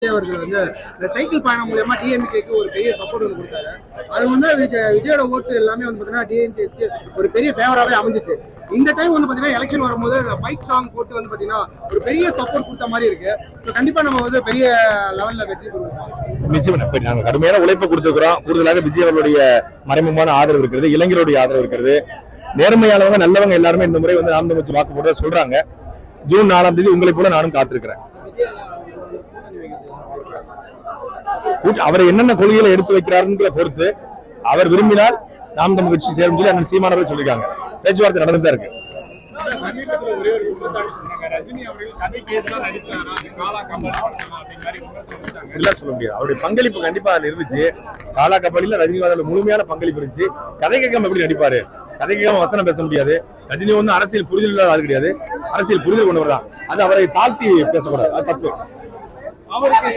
அவர்கள் வந்து இந்த சைக்கிள் பயணம் மூலமா டிஎம்கேக்கு ஒரு பெரிய சப்போர்ட் வந்து கொடுத்தாரு. அது வந்து விஜயோட ஓட்டு எல்லாமே வந்து பாத்தீங்கன்னா டிஎம்கேக்கு ஒரு பெரிய ஃபேவராகவே அமைஞ்சிச்சு. இந்த டைம் வந்து பாத்தீங்கன்னா எலெக்ஷன் வரும்போது மைக் சாங் போட்டு வந்து பாத்தீங்கன்னா ஒரு பெரிய சப்போர்ட் கொடுத்த மாதிரி இருக்கு. ஸோ கண்டிப்பா நம்ம வந்து பெரிய லெவல்ல வெற்றி பெறுவோம். நிச்சயம் நாங்க கடுமையான உழைப்பை கொடுத்துருக்கிறோம். கூடுதலாக விஜய் அவர்களுடைய மறைமுகமான ஆதரவு இருக்கிறது, இளைஞருடைய ஆதரவு இருக்கிறது. நேர்மையானவங்க நல்லவங்க எல்லாருமே இந்த முறை வந்து நாம் தமிழ் வாக்கு போட்டு சொல்றாங்க. ஜூன் 4ஆம் தேதி உங்களை போல நானும் காத்திருக்கிறேன். அவரை என்னென்ன கொள்கைகளை எடுத்து வைக்கிறாருன்ற பொறுத்து அவர் விரும்பினால் நாம் தமிழ் கட்சி சேரும் சொல்லி அண்ணன் சீமானவர்கள் சொல்லியிருக்காங்க. பேச்சுவார்த்தை நடந்துதான் இருக்கு. சொல்ல முடியாது. அவருடைய பங்களிப்பு கண்டிப்பா அதுல இருந்துச்சு. காலா கபாலில ரஜினிகாந்த் முழுமையான பங்களிப்பு இருந்துச்சு. கதை கேட்காம எப்படி நடிப்பாரு? கதை கேட்காம வசனம் பேச முடியாது. ரஜினி வந்து அரசியல் புரிதல் இல்லாத ஆள் கிடையாது. அரசியல் புரிதல் கொண்டவர் தான். அது அவரை தாழ்த்தி பேசக்கூடாது. அது தப்பு.